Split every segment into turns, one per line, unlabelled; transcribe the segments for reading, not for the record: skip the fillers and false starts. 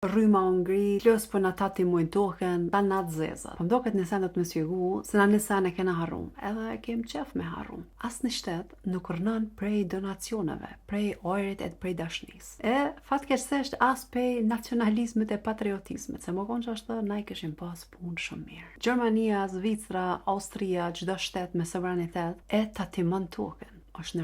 Rryma u ngri, plus po na tatimojnë tokën, ta natë zeza. Po mdoket në sendet me sqaru se na në sen e kena harrum, edhe kem qef me harrum. As në shtet nuk rënon prej donacioneve, prej orit e prej dashnis. E fatkeqësisht as prej nacionalizmit e patriotizmit, se më konë që ashtë na i këshim pas punë shumë mirë. Gjermania, Zvicra, Austria, çdo shtet me sovranitet e tatimon tokën. Është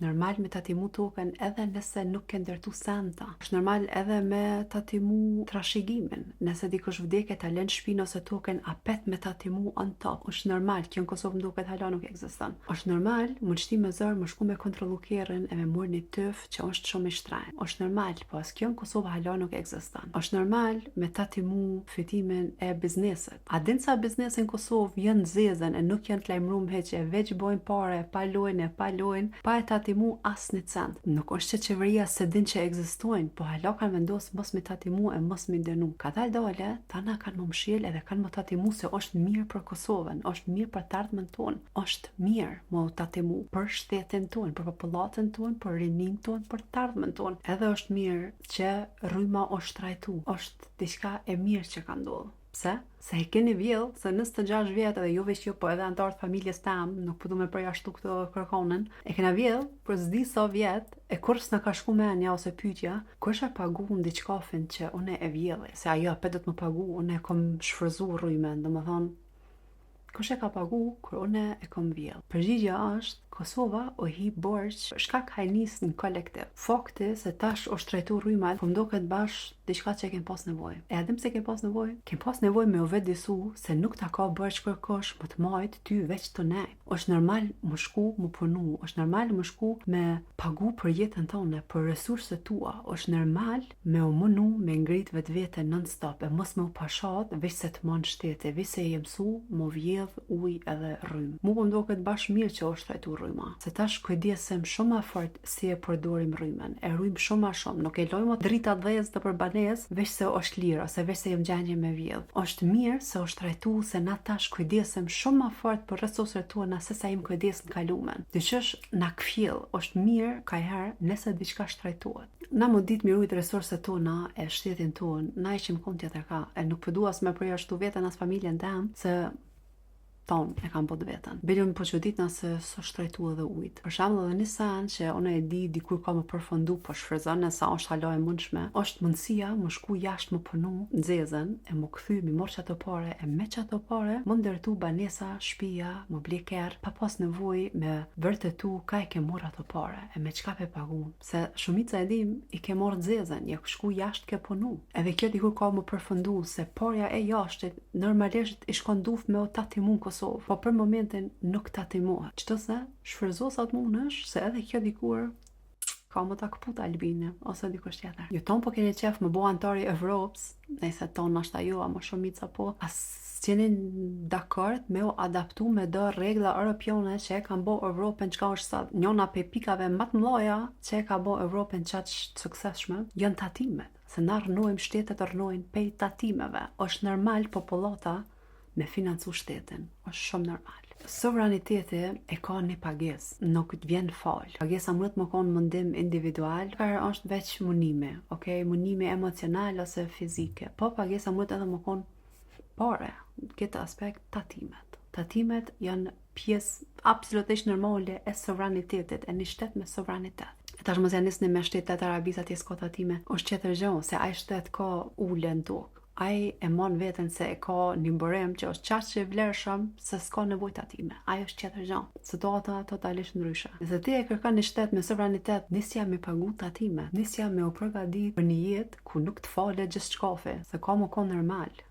normal me tatimu tokën edhe nëse nuk ke ndërtu senta. Është normal edhe me tatimu trashëgimin. Nëse dikush vdek e ta lën shtëpinë ose tokën, a pet me tatimu on top. Është normal, kjo në Kosovë mduket hala nuk ekziston. Është normal, më shti me zër, më shku me kontrollu kerrin e me morë një tëf që është shumë i shtrenjtë. Është normal, po as kjo në Kosovë hala nuk ekziston. Është normal me tatimu fitimin e biznesit. A din sa biznese në Kosovë janë zezën e nuk janë të lajmëruar hiç, e veç bojnë pare, pa lojnë, pa e tatimu as një cent. Nuk është që qeveria se din që ekzistojnë, po hala kanë vendosë mos me tatimu e mos me dënu. Ka dal dole, tana kanë më mshjel edhe kanë më tatimu se është mirë për Kosovën, është mirë për të ardhmen tonë, është mirë më tatimu për shtetin tonë, për popullatën tonë, për rinin tonë, për të ardhmen tonë. Edhe është mirë që rryma është trajtu, është diçka e mirë që ka ndodhur. Pse? Se e keni vjell, se 26 vjet edhe jo veç jo, po edhe antarët familjes tam, nuk po du me përjashtu këtë kërkonën, e kena vjell për s'di sa vjet, e kur s'na ka shku menja ose pyetja, kush e pagu në diçkafin që une e vjelli, se ajo apet do të më pagu, une e kom shfrëzu rrymen, dhe më thonë, kush e ka pagu kur une e kom vjell? Përgjigja është, Kosova o hi borç shkak hajnis në kolektiv. Fakti se tash është trajtu rrymat, po mdoket bash diçka që kem pas nevojë. E adim se kem pas nevojë? Kem pas nevojë me u vetëdisu se nuk ta ka borç kërkosh, më të majt ty veç të nej. Është normal më shku më punu, është normal më shku me pagu për jetën tonë, për resurset tua. Është normal me u munu, me ngrit vetveten non stop, e mos me u pashat veç se të mon shtete, veç se je mësu, më vjedh ujë edhe rrymë. Mu po mdoket bash mirë që është trajtu rryma. Se tash kujdesem shumë fort si e përdorim rrymen. E rrymë shumë ma shumë. Nuk e lojmë drita dhezë të përbanes, veç se është lirë, ose veç se jem gjendje me vjedh. Është mirë se është trajtu se na tash kujdesem shumë ma fort për resurset tona se sa jem kujdes në kalumen. Dyqësh na kfjell, është mirë ka herë nëse diçka shtrajtohet. Na më ditë mirujt resurset tona e shtetin ton, na ishim kon tjetër ka, e nuk përdu as me përjashtu veten as familjen tem, se tonë e kam bot vetën. Belëm po çudit nëse së shtrajtu edhe ujtë. Për shembull edhe një sen që unë e di dikur ka më përfundu, po shfryzon nëse është hala e mundshme, është mundësia më shku jashtë më punu në zezën, e më kthy mi mor çato pare, e me çato pare më ndërtu banesa, shtëpia, më ble kerr, pa pas nevojë me vërtetu ka e ke marr ato pare, e me çka pe pagun. Se shumica e dim i ke marr zezën, ja shku jashtë ke punu. Edhe kjo dikur ka më përfundu se parja e jashtit normalisht i shkon duf me o tatimun po për momentin nuk tatimohet. Qëto se shfryzo sa të munësh, se edhe kjo dikur ka më ta këput Albine, ose dikush tjetër. Jo ton po keni qef më bo antari Evropës, nëse ton ashta jo, a më shumica po, as qenin dakord me o adaptu me do regla europione që e kanë bo Evropën çka është sot. Njona pe pikave më të mëdha që e ka bo Evropën çaq suksesshme, janë tatimet. Se na rënojmë shtetet rënojnë pej tatimeve. Është normal popullata me financu shtetin, është shumë normal. Sovraniteti e ka një pagesë, nuk të vjen fal. Pagesa mund të më konë mundim individual, kërë është veç munime, okay? Munime emocional ose fizike, po pagesa mund edhe më konë pare, këtë aspekt tatimet. Tatimet janë pjesë absolutisht normale e sovranitetit, e një shtet me sovranitet. Tash mos janë nisni me shtetet Arabisë atje s'ka tatime, është qetër gjë, se ai shtet ka ulën tokë. Ai e mon veten se e ka një burim që është qaq që vlerëshëm se s'ka nevojë tatime. Ai është qetër gjë. Situata totalisht ndryshe. Nëse ti e kërkon një shtet me sovranitet, nisja me pagu tatime, nisja me u përgatitur për një jetë ku nuk të falet gjithçkafe, se ka më kon normal.